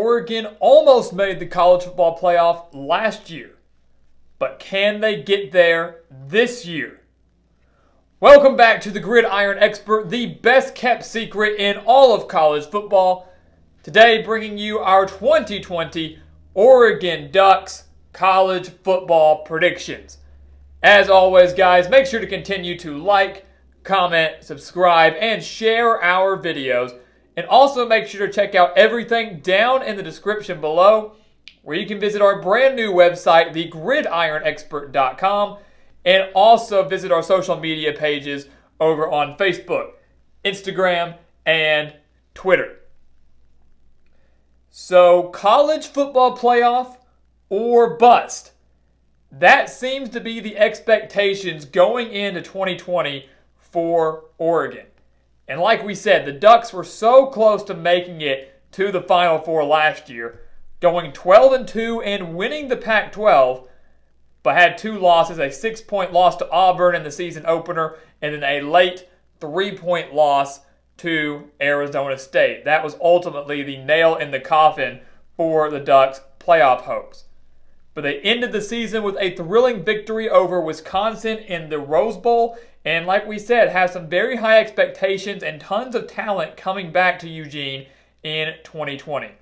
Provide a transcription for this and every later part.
Oregon almost made the college football playoff last year. But can they get there this year? Welcome back to the Gridiron Expert, the best kept secret in all of college football. Today bringing you our 2020 Oregon Ducks college football predictions. As always, guys, make sure to continue to like, comment, subscribe, and share our videos. And also make sure to check out everything down in the description below, where you can visit our brand new website, thegridironexpert.com, and also visit our social media pages over on Facebook, Instagram, and Twitter. So, college football playoff or bust? That seems to be the expectations going into 2020 for Oregon. And like we said, the Ducks were so close to making it to the Final Four last year, going 12-2 and winning the Pac-12, but had two losses, a 6-point loss to Auburn in the season opener, and then a late 3-point loss to Arizona State. That was ultimately the nail in the coffin for the Ducks' playoff hopes. But they ended the season with a thrilling victory over Wisconsin in the Rose Bowl, and like we said, have some very high expectations and tons of talent coming back to Eugene in 2020.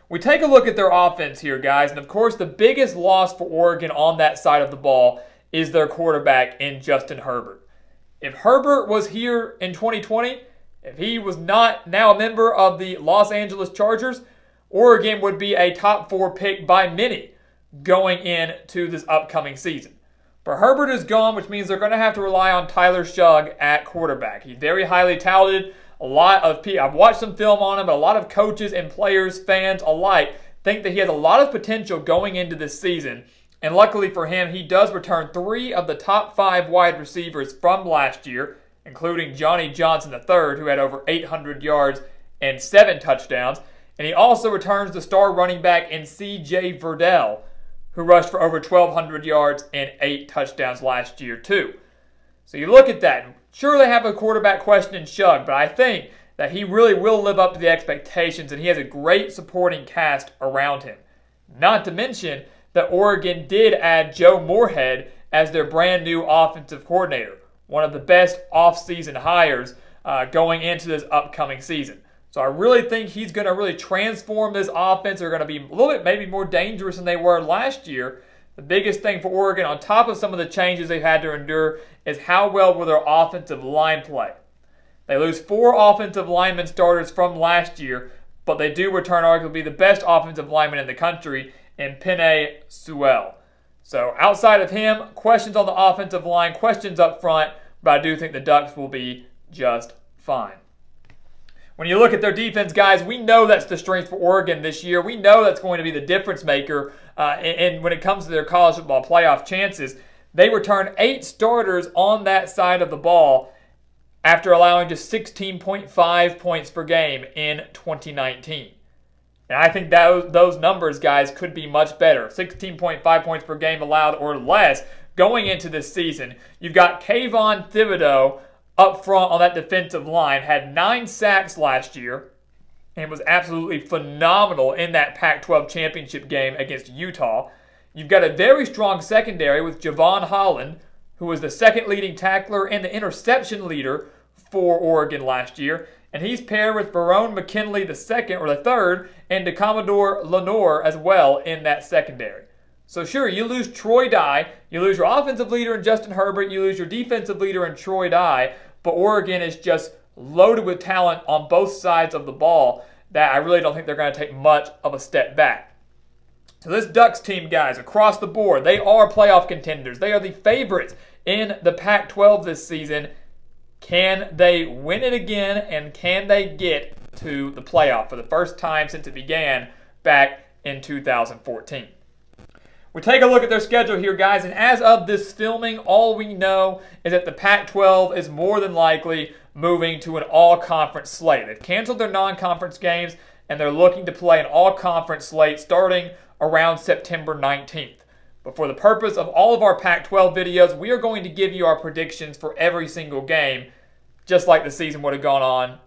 We take a look at their offense here, guys, and of course the biggest loss for Oregon on that side of the ball is their quarterback in Justin Herbert. If Herbert was here in 2020, if he was not now a member of the Los Angeles Chargers, Oregon would be a top 4 pick by many going into this upcoming season. But Herbert is gone, which means they're going to have to rely on Tyler Shugg at quarterback. He's very highly touted. I've watched some film on him, but a lot of coaches and players, fans alike, think that he has a lot of potential going into this season. And luckily for him, he does return 3 of the top 5 wide receivers from last year, including Johnny Johnson III, who had over 800 yards and 7 touchdowns. And he also returns the star running back in C.J. Verdell, who rushed for over 1,200 yards and 8 touchdowns last year too. So you look at that. Sure, they have a quarterback question in Shugg, but I think that he really will live up to the expectations, and he has a great supporting cast around him. Not to mention that Oregon did add Joe Moorhead as their brand new offensive coordinator, one of the best offseason hires going into this upcoming season. So I really think he's going to really transform this offense. They're going to be a little bit maybe more dangerous than they were last year. The biggest thing for Oregon, on top of some of the changes they've had to endure, is how well will their offensive line play. They lose 4 offensive lineman starters from last year, but they do return arguably the best offensive lineman in the country in Penei Sewell. So outside of him, questions on the offensive line, questions up front, but I do think the Ducks will be just fine. When you look at their defense, guys, we know that's the strength for Oregon this year. We know that's going to be the difference maker and when it comes to their college football playoff chances. They return 8 starters on that side of the ball after allowing just 16.5 points per game in 2019. And I think those numbers, guys, could be much better. 16.5 points per game allowed or less going into this season. You've got Kayvon Thibodeau up front on that defensive line, had 9 sacks last year and was absolutely phenomenal in that Pac-12 championship game against Utah. You've got a very strong secondary with Javon Holland, who was the second leading tackler and the interception leader for Oregon last year. And he's paired with Verone McKinley the third, and DeCommodore Lenoir as well in that secondary. So sure, you lose Troy Dye, you lose your offensive leader in Justin Herbert, you lose your defensive leader in Troy Dye, but Oregon is just loaded with talent on both sides of the ball that I really don't think they're going to take much of a step back. So this Ducks team, guys, across the board, they are playoff contenders. They are the favorites in the Pac-12 this season. Can they win it again, and can they get to the playoff for the first time since it began back in 2014? We take a look at their schedule here, guys, and as of this filming, all we know is that the Pac-12 is more than likely moving to an all-conference slate. They've canceled their non-conference games, and they're looking to play an all-conference slate starting around September 19th. But for the purpose of all of our Pac-12 videos, we are going to give you our predictions for every single game, just like the season would have gone on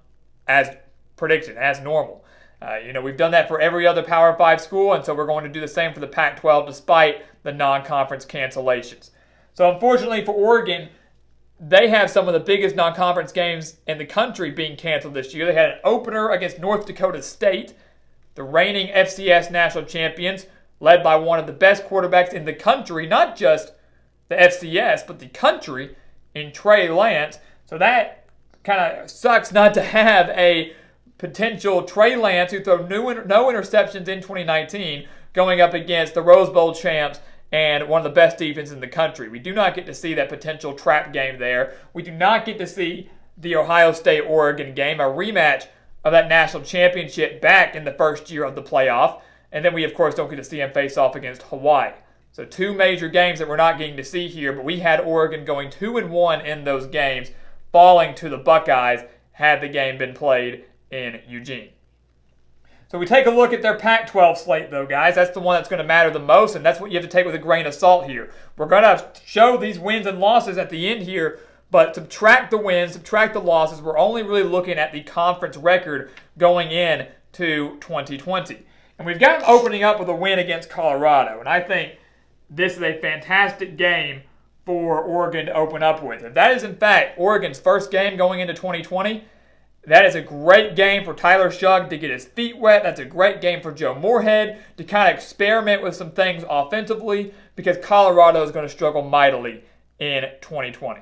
as predicted, as normal. We've done that for every other Power 5 school, and so we're going to do the same for the Pac-12 despite the non-conference cancellations. So unfortunately for Oregon, they have some of the biggest non-conference games in the country being canceled this year. They had an opener against North Dakota State, the reigning FCS national champions, led by one of the best quarterbacks in the country, not just the FCS, but the country, in Trey Lance. So that kind of sucks not to have a potential Trey Lance who threw no interceptions in 2019 going up against the Rose Bowl champs and one of the best defenses in the country. We do not get to see that potential trap game there. We do not get to see the Ohio State-Oregon game, a rematch of that national championship back in the first year of the playoff. And then we, of course, don't get to see them face off against Hawaii. So two major games that we're not getting to see here, but we had Oregon going 2-1 in those games, falling to the Buckeyes had the game been played in Eugene. So we take a look at their Pac-12 slate, though, guys. That's the one that's going to matter the most, and that's what you have to take with a grain of salt here. We're going to show these wins and losses at the end here, but subtract the wins, subtract the losses. We're only really looking at the conference record going in to 2020. And we've got them opening up with a win against Colorado, and I think this is a fantastic game for Oregon to open up with. If that is, in fact, Oregon's first game going into 2020, that is a great game for Tyler Shugg to get his feet wet. That's a great game for Joe Moorhead to kind of experiment with some things offensively because Colorado is going to struggle mightily in 2020.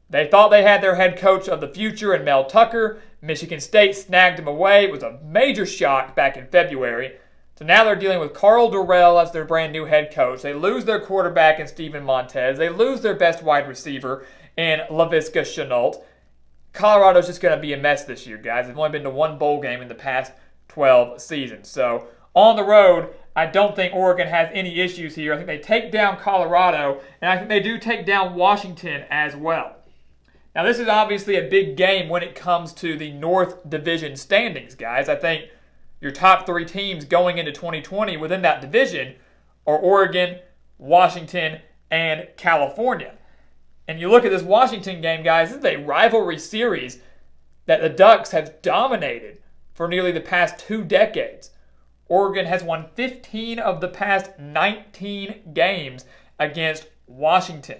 They thought they had their head coach of the future in Mel Tucker. Michigan State snagged him away. It was a major shock back in February. So now they're dealing with Carl Durrell as their brand new head coach. They lose their quarterback in Steven Montez. They lose their best wide receiver in Laviska Shenault. Colorado's just going to be a mess this year, guys. They've only been to one bowl game in the past 12 seasons. So on the road, I don't think Oregon has any issues here. I think they take down Colorado, and I think they do take down Washington as well. Now, this is obviously a big game when it comes to the North Division standings, guys. I think your top three teams going into 2020 within that division are Oregon, Washington, and California. And you look at this Washington game, guys, this is a rivalry series that the Ducks have dominated for nearly the past 2 decades. Oregon has won 15 of the past 19 games against Washington.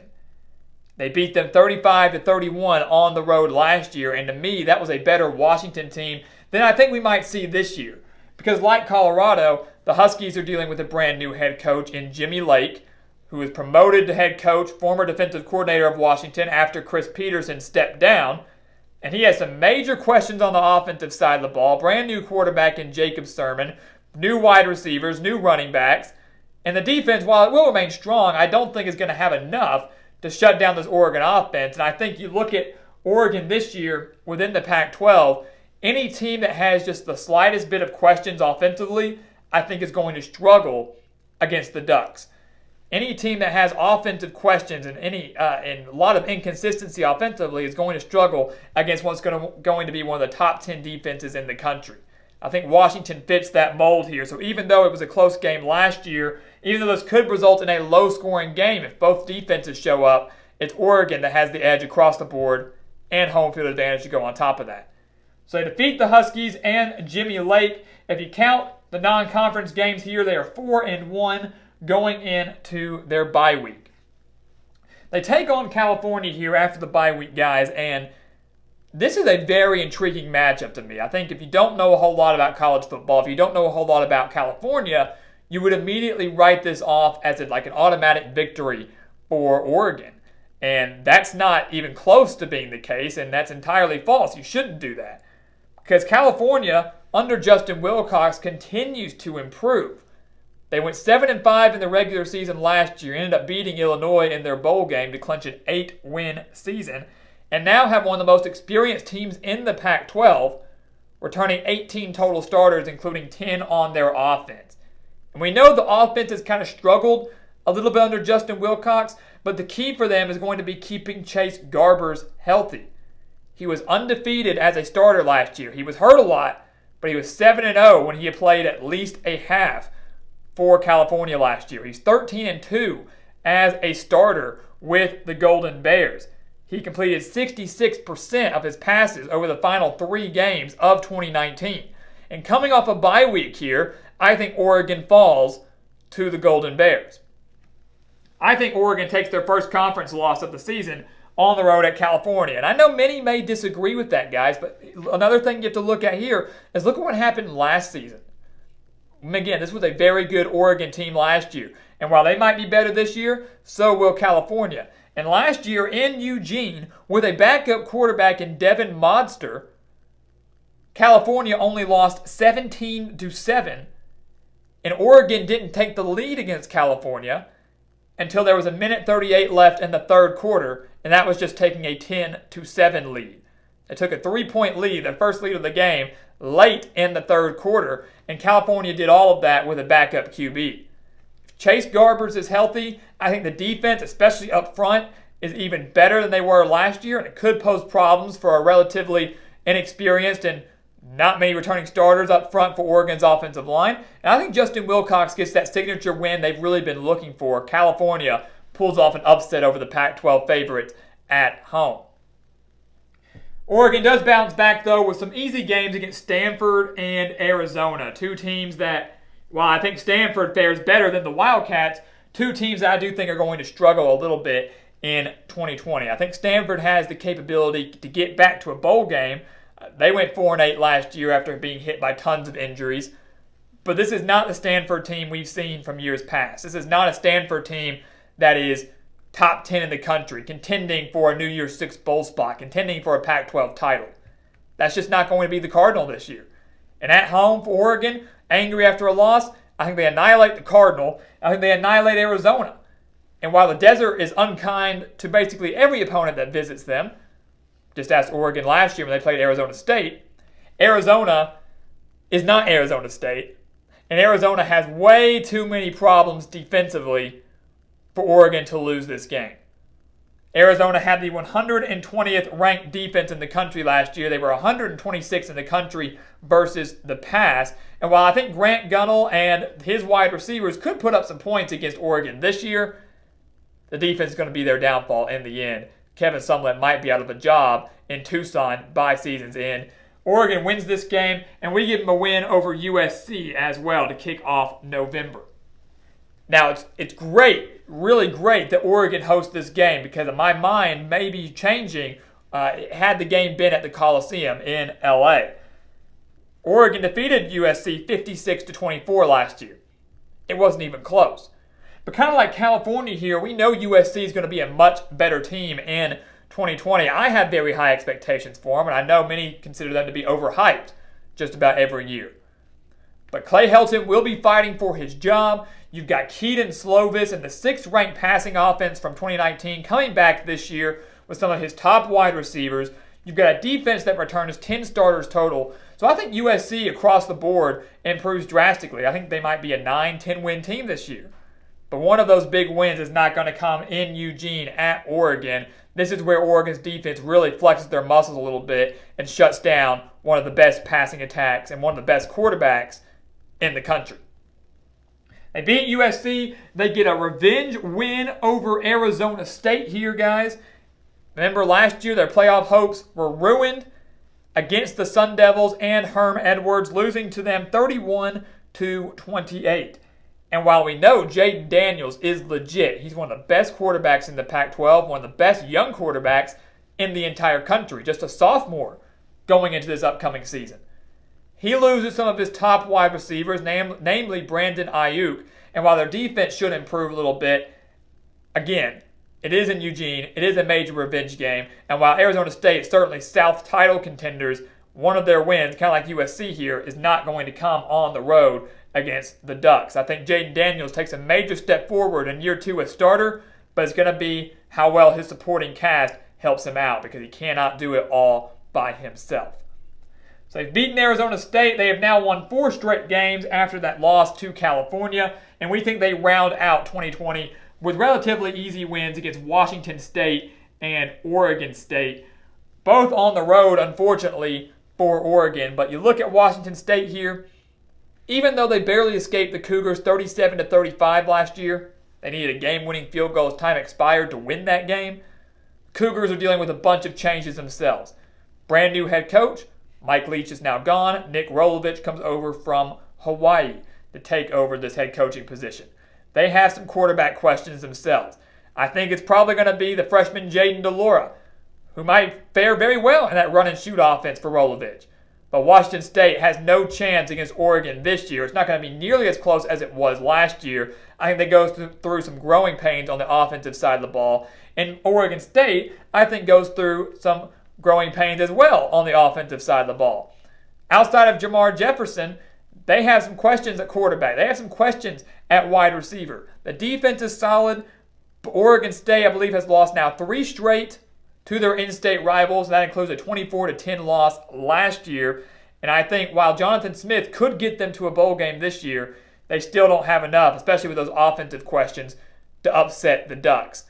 They beat them 35-31 on the road last year, and to me, that was a better Washington team than I think we might see this year. Because like Colorado, the Huskies are dealing with a brand new head coach in Jimmy Lake, who was promoted to head coach, former defensive coordinator of Washington after Chris Peterson stepped down. And he has some major questions on the offensive side of the ball. Brand new quarterback in Jacob Sirmon, new wide receivers, new running backs. And the defense, while it will remain strong, I don't think is going to have enough to shut down this Oregon offense. And I think you look at Oregon this year within the Pac-12, any team that has just the slightest bit of questions offensively, I think is going to struggle against the Ducks. Any team that has offensive questions and and a lot of inconsistency offensively is going to struggle against what's going to be one of the top 10 defenses in the country. I think Washington fits that mold here. So even though it was a close game last year, even though this could result in a low-scoring game if both defenses show up, it's Oregon that has the edge across the board and home field advantage to go on top of that. So they defeat the Huskies and Jimmy Lake. If you count the non-conference games here, they are 4-1 going into their bye week. They take on California here after the bye week, guys, and this is a very intriguing matchup to me. I think if you don't know a whole lot about college football, if you don't know a whole lot about California, you would immediately write this off as like an automatic victory for Oregon. And that's not even close to being the case, and that's entirely false. You shouldn't do that. Because California, under Justin Wilcox, continues to improve. They went 7-5 in the regular season last year, ended up beating Illinois in their bowl game to clinch an 8-win season, and now have one of the most experienced teams in the Pac-12, returning 18 total starters, including 10 on their offense. And we know the offense has kind of struggled a little bit under Justin Wilcox, but the key for them is going to be keeping Chase Garbers healthy. He was undefeated as a starter last year. He was hurt a lot, but he was 7-0 when he had played at least a half for California last year. He's 13-2 as a starter with the Golden Bears. He completed 66% of his passes over the final 3 games of 2019. And coming off a bye week here, I think Oregon falls to the Golden Bears. I think Oregon takes their first conference loss of the season on the road at California. And I know many may disagree with that, guys, but another thing you have to look at here is look at what happened last season. Again, this was a very good Oregon team last year. And while they might be better this year, so will California. And last year in Eugene, with a backup quarterback in Devin Modster, California only lost 17-7. And Oregon didn't take the lead against California until there was a minute 38 left in the third quarter, and that was just taking a 10-7 lead. They took a 3-point lead, their first lead of the game, late in the third quarter, and California did all of that with a backup QB. If Chase Garbers is healthy, I think the defense, especially up front, is even better than they were last year, and it could pose problems for a relatively inexperienced and not many returning starters up front for Oregon's offensive line. And I think Justin Wilcox gets that signature win they've really been looking for. California pulls off an upset over the Pac-12 favorites at home. Oregon does bounce back, though, with some easy games against Stanford and Arizona. Two teams that, while I think Stanford fares better than the Wildcats, two teams that I do think are going to struggle a little bit in 2020. I think Stanford has the capability to get back to a bowl game. They went 4-8 last year after being hit by tons of injuries. But this is not the Stanford team we've seen from years past. This is not a Stanford team that is top 10 in the country, contending for a New Year's Six bowl spot, contending for a Pac-12 title. That's just not going to be the Cardinal this year. And at home for Oregon, angry after a loss, I think they annihilate the Cardinal. I think they annihilate Arizona. And while the desert is unkind to basically every opponent that visits them, just ask Oregon last year when they played Arizona State, Arizona is not Arizona State. And Arizona has way too many problems defensively for Oregon to lose this game. Arizona had the 120th ranked defense in the country last year. They were 126th in the country versus the pass. And while I think Grant Gunnell and his wide receivers could put up some points against Oregon this year, the defense is going to be their downfall in the end. Kevin Sumlin might be out of a job in Tucson by season's end. Oregon wins this game, and we give them a win over USC as well to kick off November. Now, it's great, really great that Oregon hosts this game because my mind may be changing had the game been at the Coliseum in LA. Oregon defeated USC 56-24 last year. It wasn't even close. But kind of like California here, we know USC is going to be a much better team in 2020. I have very high expectations for them, and I know many consider them to be overhyped just about every year. But Clay Helton will be fighting for his job. You've got Keaton Slovis and the 6th-ranked passing offense from 2019 coming back this year with some of his top wide receivers. You've got a defense that returns 10 starters total. So I think USC across the board improves drastically. I think they might be a 9-10 win team this year. But one of those big wins is not going to come in Eugene at Oregon. This is where Oregon's defense really flexes their muscles a little bit and shuts down one of the best passing attacks and one of the best quarterbacks in the country. They beat USC. They get a revenge win over Arizona State here, guys. Remember last year their playoff hopes were ruined against the Sun Devils and Herm Edwards, losing to them 31-28. And while we know Jaden Daniels is legit, he's one of the best quarterbacks in the Pac-12, one of the best young quarterbacks in the entire country, just a sophomore going into this upcoming season. He loses some of his top wide receivers, namely Brandon Ayuk. And while their defense should improve a little bit, again, it is in Eugene. It is a major revenge game. And while Arizona State is certainly South title contenders, one of their wins, kind of like USC here, is not going to come on the road against the Ducks. I think Jaden Daniels takes a major step forward in year 2 as starter, but it's going to be how well his supporting cast helps him out because he cannot do it all by himself. So they've beaten Arizona State. They have now won 4 straight games after that loss to California, and we think they round out 2020 with relatively easy wins against Washington State and Oregon State, both on the road, unfortunately, for Oregon. But you look at Washington State here, even though they barely escaped the Cougars 37-35 last year, they needed a game-winning field goal as time expired to win that game. Cougars are dealing with a bunch of changes themselves. Brand new head coach, Mike Leach is now gone. Nick Rolovich comes over from Hawaii to take over this head coaching position. They have some quarterback questions themselves. I think it's probably going to be the freshman Jaden DeLora, who might fare very well in that run-and-shoot offense for Rolovich. But Washington State has no chance against Oregon this year. It's not going to be nearly as close as it was last year. I think they go through some growing pains on the offensive side of the ball. And Oregon State, I think, goes through some growing pains as well on the offensive side of the ball. Outside of Jamar Jefferson, they have some questions at quarterback. They have some questions at wide receiver. The defense is solid. Oregon State, I believe, has lost now 3 straight to their in-state rivals. That includes a 24-10 loss last year. And I think while Jonathan Smith could get them to a bowl game this year, they still don't have enough, especially with those offensive questions, to upset the Ducks.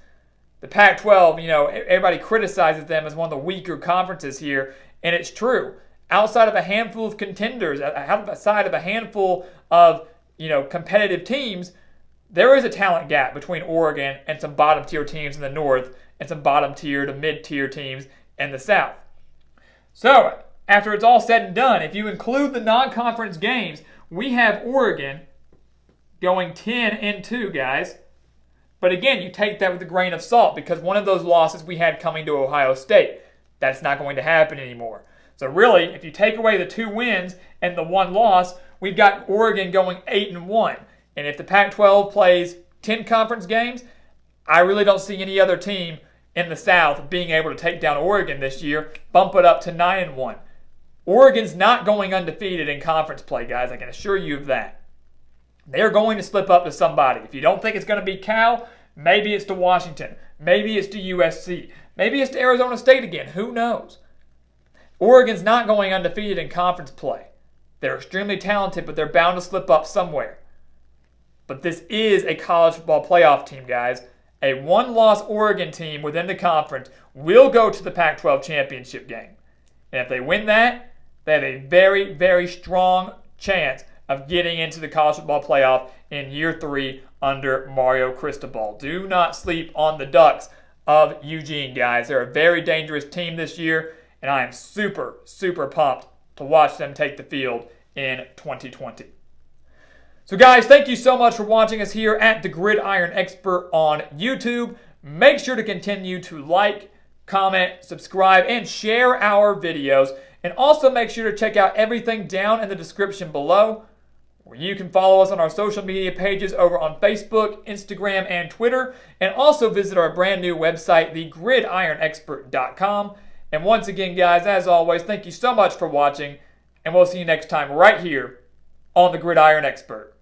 The Pac-12, everybody criticizes them as one of the weaker conferences here, and it's true. Outside of a handful of contenders, outside of a handful of competitive teams, there is a talent gap between Oregon and some bottom-tier teams in the North and some bottom-tier to mid-tier teams in the South. So, after it's all said and done, if you include the non-conference games, we have Oregon going 10-2, guys. But again, you take that with a grain of salt because one of those losses we had coming to Ohio State. That's not going to happen anymore. So really, if you take away the 2 wins and the 1 loss, we've got Oregon going 8-1. And if the Pac-12 plays 10 conference games, I really don't see any other team in the South being able to take down Oregon this year, bump it up to 9-1. Oregon's not going undefeated in conference play, guys. I can assure you of that. They're going to slip up to somebody. If you don't think it's going to be Cal, maybe it's to Washington. Maybe it's to USC. Maybe it's to Arizona State again. Who knows? Oregon's not going undefeated in conference play. They're extremely talented, but they're bound to slip up somewhere. But this is a college football playoff team, guys. A 1-loss Oregon team within the conference will go to the Pac-12 championship game. And if they win that, they have a very, very strong chance of getting into the college football playoff in year 3 under Mario Cristobal. Do not sleep on the Ducks of Eugene, guys. They're a very dangerous team this year, and I am super, super pumped to watch them take the field in 2020. So guys, thank you so much for watching us here at the Gridiron Expert on YouTube. Make sure to continue to like, comment, subscribe, and share our videos. And also make sure to check out everything down in the description below, where you can follow us on our social media pages over on Facebook, Instagram, and Twitter. And also visit our brand new website, thegridironexpert.com. And once again, guys, as always, thank you so much for watching. And we'll see you next time right here on the Gridiron Expert.